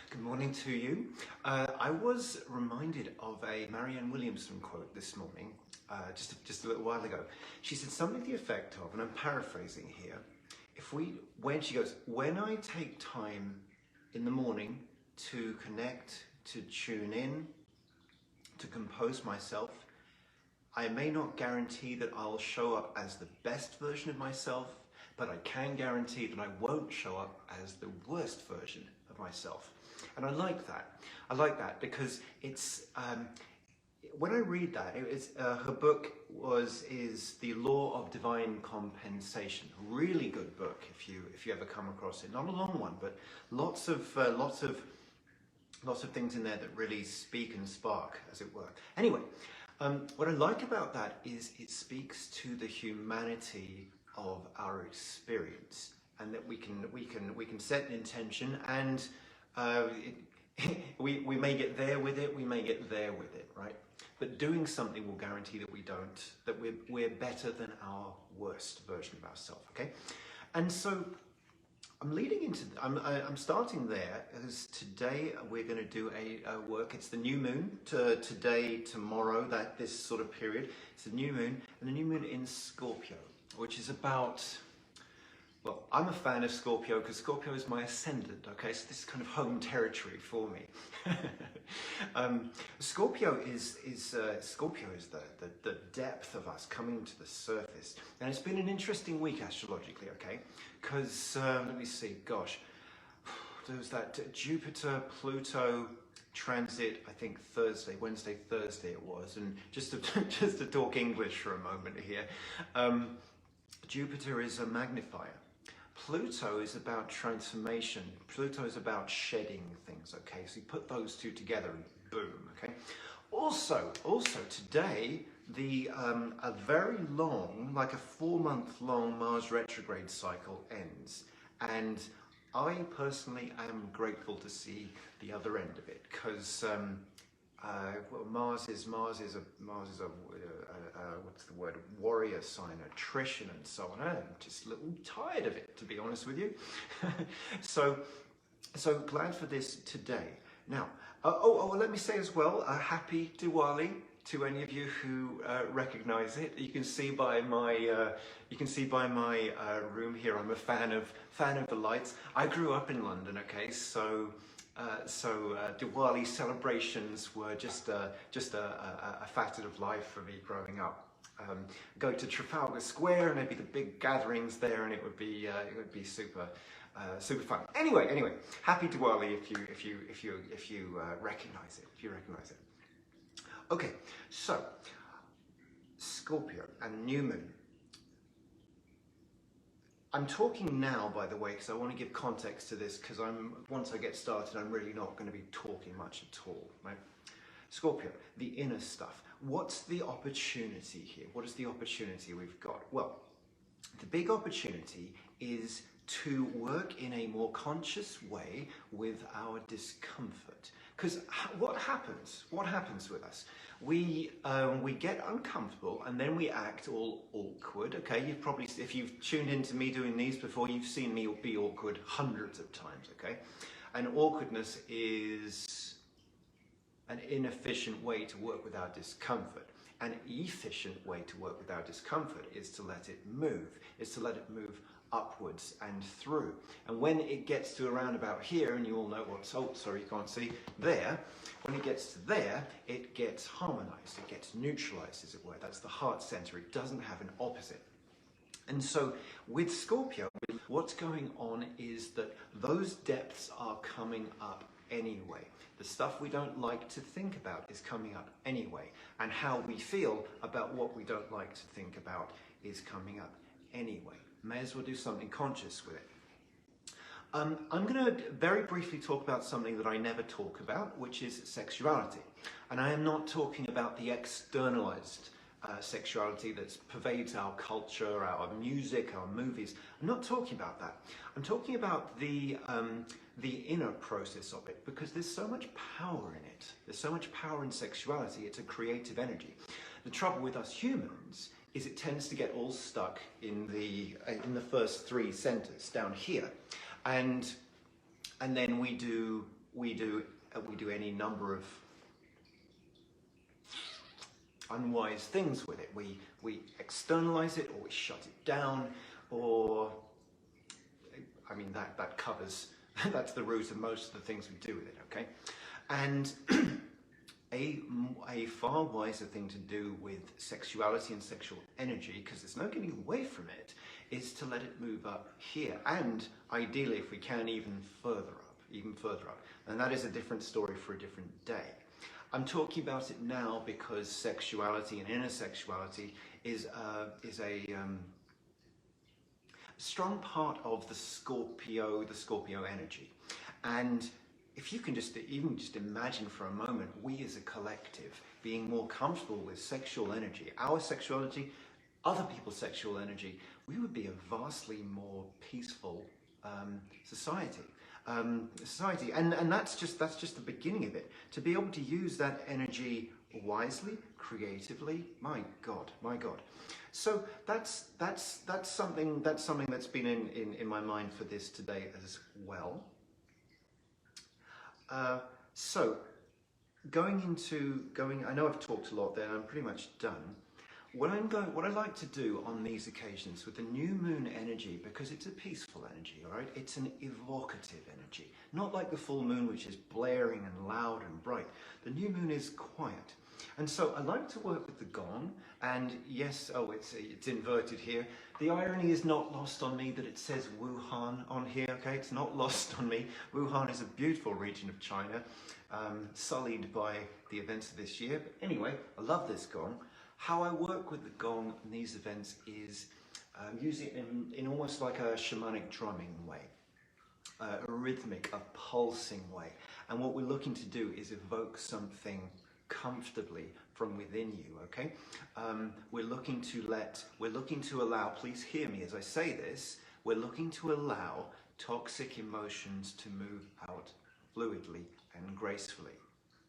Good morning to you. I was reminded of a Marianne Williamson quote this morning, just a little while ago. She said something to the effect of, and I'm paraphrasing here, when I take time in the morning to connect, to tune in, to compose myself, I may not guarantee that I'll show up as the best version of myself, but I can guarantee that I won't show up as the worst version of myself. And I like that. I like that because it's, when I read that, her book is The Law of Divine Compensation. A really good book if you ever come across it. Not a long one, but lots of things in there that really speak and spark, as it were. Anyway, what I like about that is it speaks to the humanity of our experience, and that we can set an intention, and we may get there with it, we may get there with it, right? But doing something will guarantee that we're better than our worst version of ourselves. Okay, and so I'm starting there, because today we're going to do a work. It's the new moon, today, tomorrow, this sort of period. It's the new moon, and the new moon in Scorpio, which is about, well, I'm a fan of Scorpio because Scorpio is my ascendant, okay? So this is kind of home territory for me. Scorpio is the depth of us coming to the surface. And it's been an interesting week astrologically, okay? Because, let me see, gosh, there was that Jupiter, Pluto transit, I think Wednesday, Thursday it was. And just to talk English for a moment here, Jupiter is a magnifier. Pluto is about transformation. Pluto is about shedding things, okay? So you put those two together and boom, okay? Also today, a very long, like a 4-month long Mars retrograde cycle ends. And I personally am grateful to see the other end of it, because well, Mars is a what's the word? Warrior sign, attrition, and so on. I'm just a little tired of it, to be honest with you. so glad for this today. Now, let me say as well, happy Diwali to any of you who recognise it. You can see by my room here, I'm a fan of the lights. I grew up in London, okay, so Diwali celebrations were just a facet of life for me growing up. Go to Trafalgar Square, and there'd be the big gatherings there, and it would be super fun. Anyway, happy Diwali if you recognise it. Okay, so Scorpio and new moon. I'm talking now, by the way, because I want to give context to this, because once I get started, I'm really not going to be talking much at all, right? Scorpio, the inner stuff. What's the opportunity here? What is the opportunity we've got? Well, the big opportunity is to work in a more conscious way with our discomfort. Because what happens with us? We get uncomfortable, and then we act all awkward. Okay, you've probably, if you've tuned into me doing these before, you've seen me be awkward hundreds of times. Okay, and awkwardness is an inefficient way to work with our discomfort. An efficient way to work with our discomfort is to let it move. Is to let it move upwards and through. And when it gets to around about here, and you all know what's, oh, sorry, you can't see, there, when it gets to there, it gets harmonized, it gets neutralized, as it were. That's the heart center. It doesn't have an opposite. And so with Scorpio, what's going on is that those depths are coming up anyway. The stuff we don't like to think about is coming up anyway. And how we feel about what we don't like to think about is coming up anyway. May as well do something conscious with it. I'm going to very briefly talk about something that I never talk about, which is sexuality. And I am not talking about the externalized sexuality that pervades our culture, our music, our movies. I'm not talking about that. I'm talking about the inner process of it, because there's so much power in it. There's so much power in sexuality. It's a creative energy. The trouble with us humans is it tends to get all stuck in the first 3 centers down here, and then we do we do any number of unwise things with it. We externalize it, or we shut it down, or I mean that covers that's the root of most of the things we do with it. Okay, and a far wiser thing to do with sexuality and sexual energy, because there's no getting away from it, is to let it move up here, and ideally, if we can, even further up. And that is a different story for a different day. I'm talking about it now because sexuality and inner sexuality is a strong part of the Scorpio energy. And if you can just imagine for a moment, we as a collective being more comfortable with sexual energy, our sexuality, other people's sexual energy, we would be a vastly more peaceful society. And that's just the beginning of it. To be able to use that energy wisely, creatively, my God. So that's something that's been in my mind for this today as well. So I know I've talked a lot there, and I'm pretty much done. What I like to do on these occasions with the new moon energy, because it's a peaceful energy, all right? It's an evocative energy, not like the full moon, which is blaring and loud and bright. The new moon is quiet. And so I like to work with the gong, and yes, it's inverted here. The irony is not lost on me that it says Wuhan on here, okay? It's not lost on me. Wuhan is a beautiful region of China, sullied by the events of this year. But anyway, I love this gong. How I work with the gong in these events is use it in almost like a shamanic drumming way, a rhythmic, a pulsing way. And what we're looking to do is evoke something comfortably from within you, okay? We're looking to allow, please hear me as I say this, we're looking to allow toxic emotions to move out fluidly and gracefully.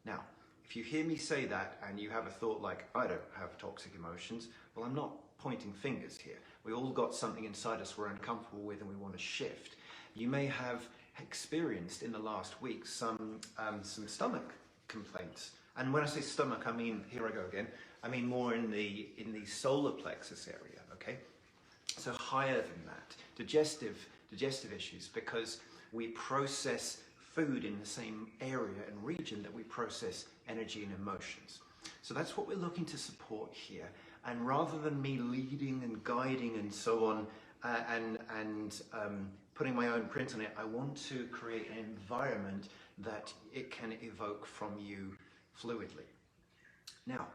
Now, if you hear me say that and you have a thought like, I don't have toxic emotions, well, I'm not pointing fingers here. We all got something inside us we're uncomfortable with and we want to shift. You may have experienced in the last week some stomach complaints. And when I say stomach, I mean, here I go again, I mean more in the solar plexus area, okay? So higher than that, digestive issues, because we process food in the same area and region that we process energy and emotions. So that's what we're looking to support here. And rather than me leading and guiding and so on, and putting my own print on it, I want to create an environment that it can evoke from you fluidly. What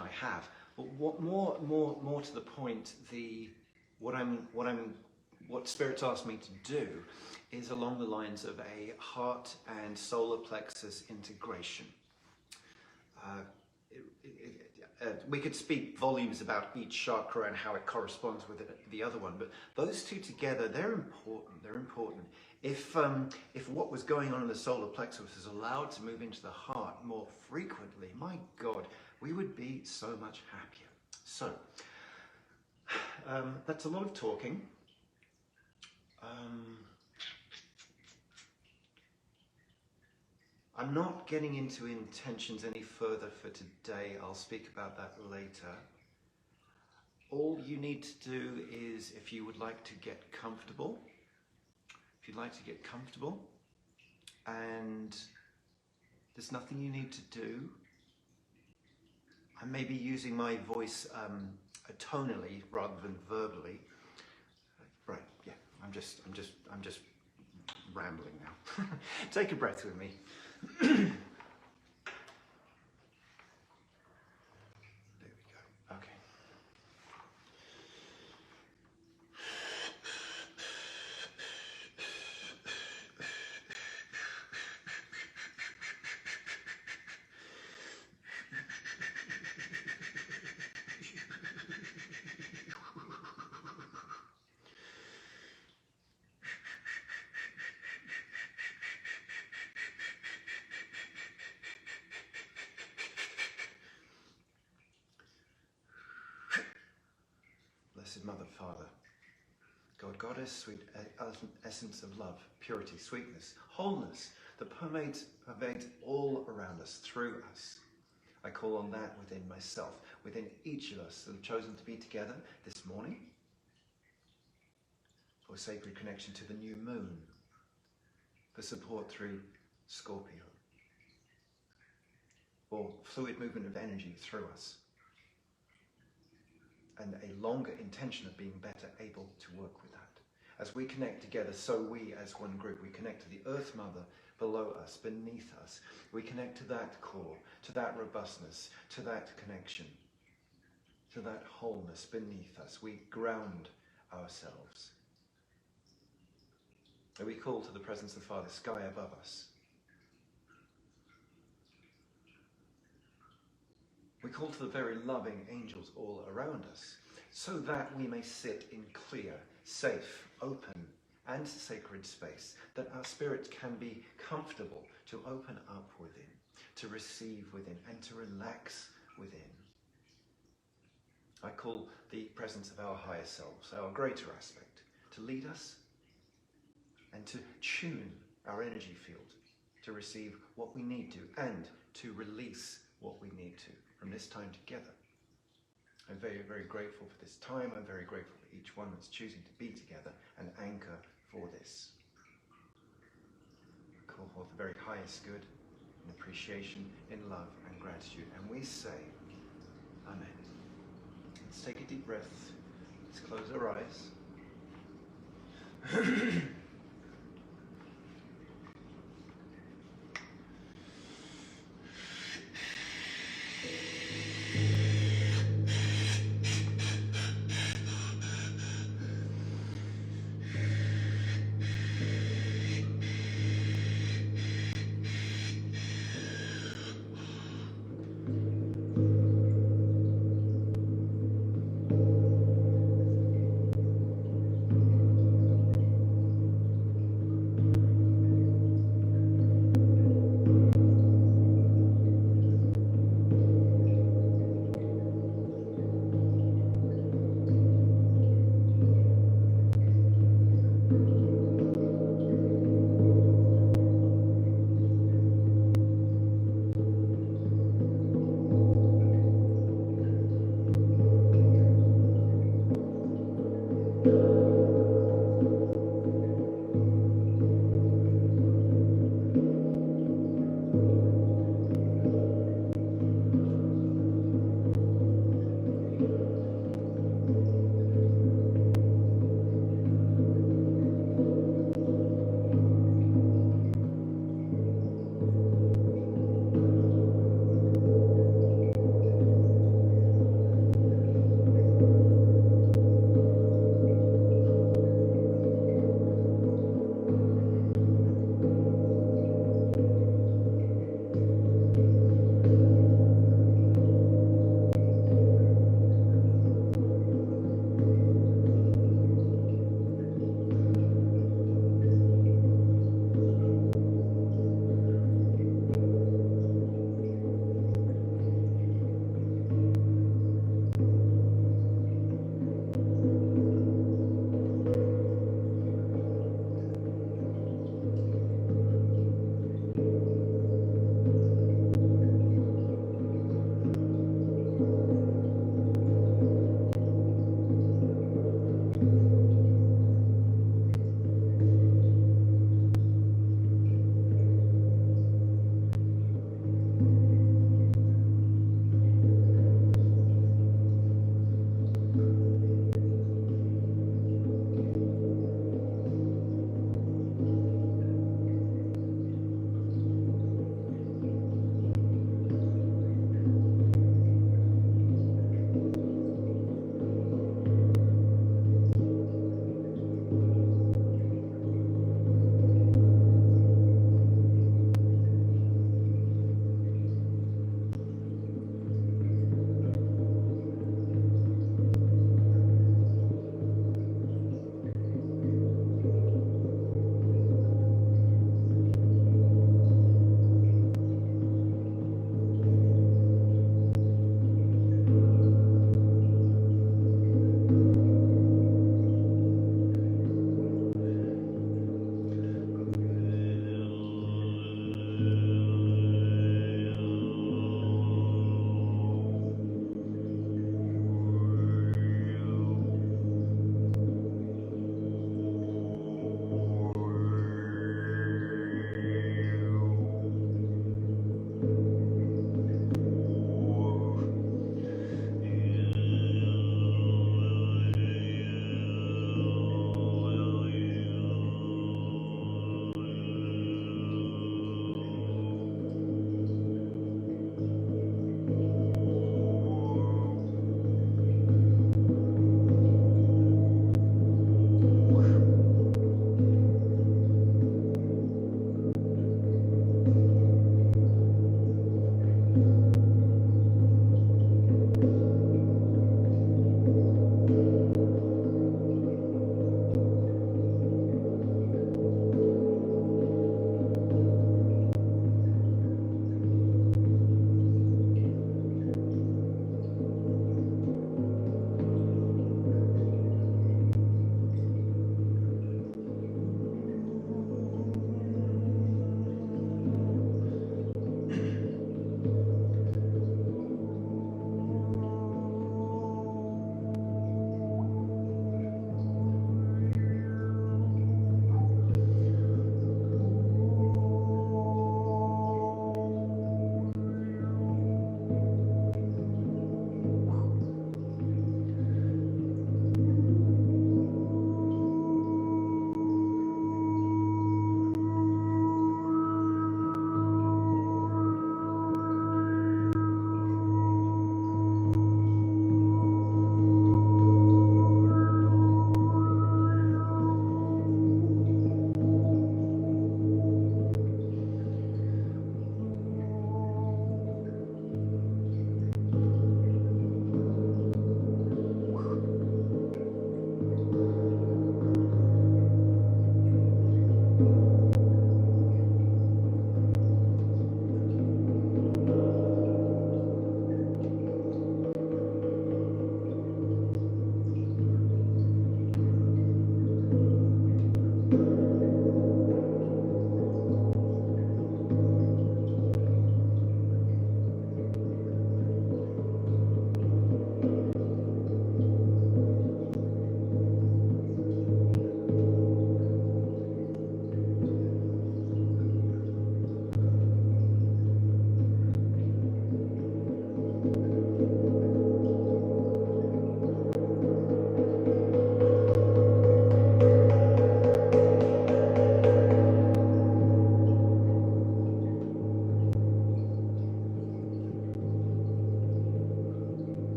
I have, but what more to the point, what Spirit's asked me to do is along the lines of a heart and solar plexus integration. We could speak volumes about each chakra and how it corresponds with the other one, but those two together, they're important. If what was going on in the solar plexus was allowed to move into the heart more frequently, my God, we would be so much happier. So, that's a lot of talking. I'm not getting into intentions any further for today. I'll speak about that later. All you need to do is, if you would like to get comfortable, and there's nothing you need to do. I may be using my voice tonally rather than verbally. Right, yeah, I'm just rambling now. Take a breath with me. There we go. Okay. Blessed Mother, Father, God goddess, sweet essence of love, purity, sweetness, wholeness that pervades all around us, through us. I call on that within myself, within each of us that have chosen to be together this morning, for sacred connection to the new moon, for support through Scorpio, or fluid movement of energy through us, and a longer intention of being better able to work with that. As we connect together, so we as one group, we connect to the Earth Mother below us, beneath us. We connect to that core, to that robustness, to that connection, to that wholeness beneath us. We ground ourselves. And we call to the presence of the Father Sky above us. We call to the very loving angels all around us, so that we may sit in clear, safe, open and sacred space, that our spirit can be comfortable to open up within, to receive within, and to relax within. I call the presence of our higher selves, our greater aspect, to lead us and to tune our energy field to receive what we need to, and to release what we need to from this time together. I'm very, very grateful for this time. I'm very grateful for each one that's choosing to be together and anchor for this. Call forth the very highest good in appreciation, in love and gratitude. And we say, Amen. Let's take a deep breath. Let's close our eyes.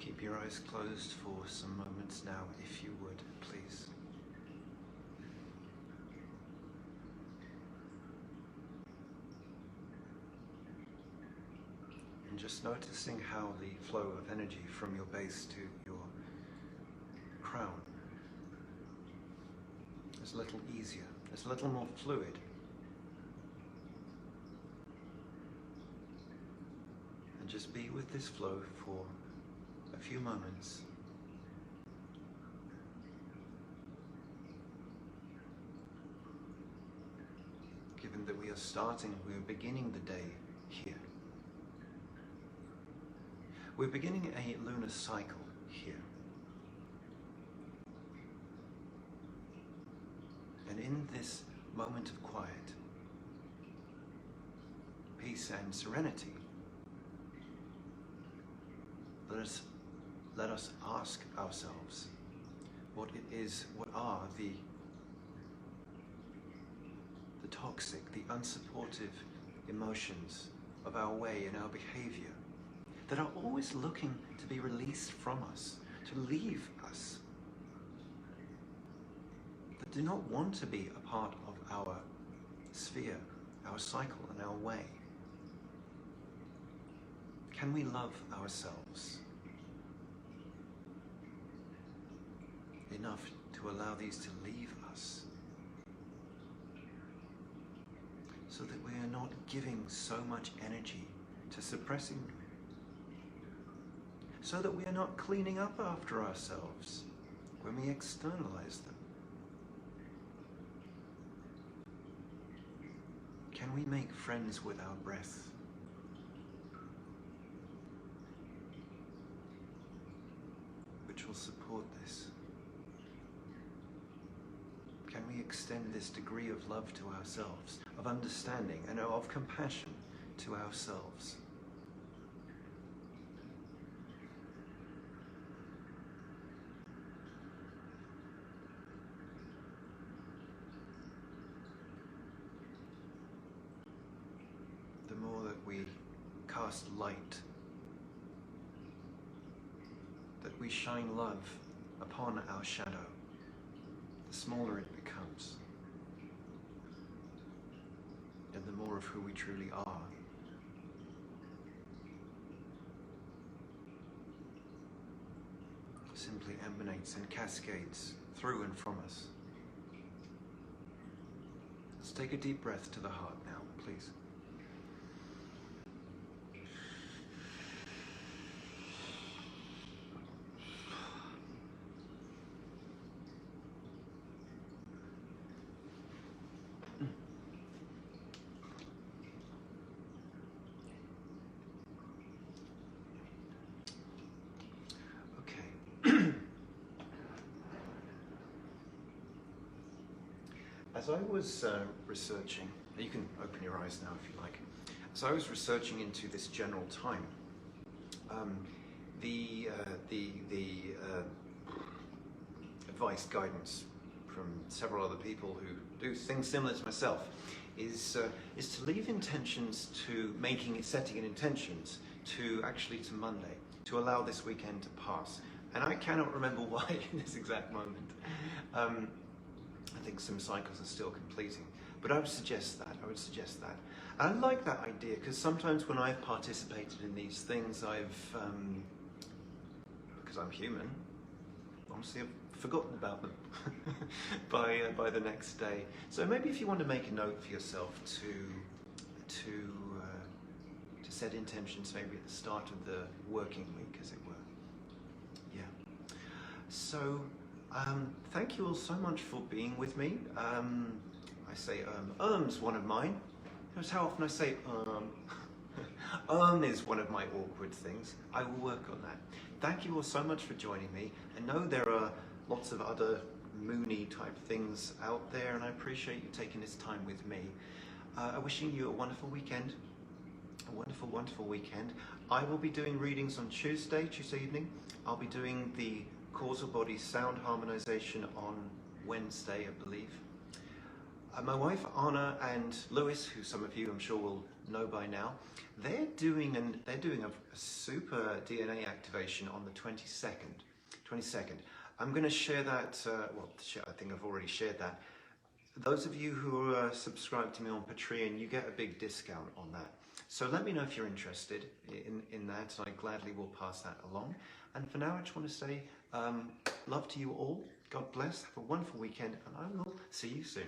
Keep your eyes closed for some moments now, if you would, please. And just noticing how the flow of energy from your base to your crown is a little easier, it's a little more fluid. And just be with this flow for a few moments. Given that we are beginning the day here. We're beginning a lunar cycle here. And in this moment of quiet, peace and serenity, let us ask ourselves what are the toxic, the unsupportive emotions of our way and our behavior that are always looking to be released from us, to leave us, that do not want to be a part of our sphere, our cycle and our way. Can we love ourselves enough to allow these to leave us so that we are not giving so much energy to suppressing them, so that we are not cleaning up after ourselves when we externalize them? Can we make friends with our breath? Which will support this. Can we extend this degree of love to ourselves, of understanding and of compassion to ourselves? The more that we cast light, that we shine love upon our shadow, the smaller it becomes, and the more of who we truly are. Simply emanates and cascades through and from us. Let's take a deep breath to the heart now, please. As I was researching, you can open your eyes now if you like. As I was researching into this general time, the advice, guidance from several other people who do things similar to myself is to leave intentions to setting intentions to Monday, to allow this weekend to pass. And I cannot remember why in this exact moment. I think some cycles are still completing, but I would suggest that. And I like that idea because sometimes when I've participated in these things, because I'm human, honestly, I've forgotten about them by the next day. So maybe if you want to make a note for yourself to set intentions, maybe at the start of the working week, as it were. Yeah. So. Thank you all so much for being with me. I say um's one of mine. Notice how often I say is one of my awkward things. I will work on that. Thank you all so much for joining me. I know there are lots of other moony type things out there, and I appreciate you taking this time with me. I'm wishing you a wonderful weekend. A wonderful, wonderful weekend. I will be doing readings on Tuesday evening. I'll be doing the causal body sound harmonization on Wednesday, I believe. My wife Anna and Lewis, who some of you I'm sure will know by now, they're doing a super DNA activation on the 22nd. 22nd. I'm going to share that. I think I've already shared that. Those of you who are subscribed to me on Patreon, you get a big discount on that. So let me know if you're interested in that, and I gladly will pass that along. And for now, I just want to say love to you all. God bless. Have a wonderful weekend, and I will see you soon.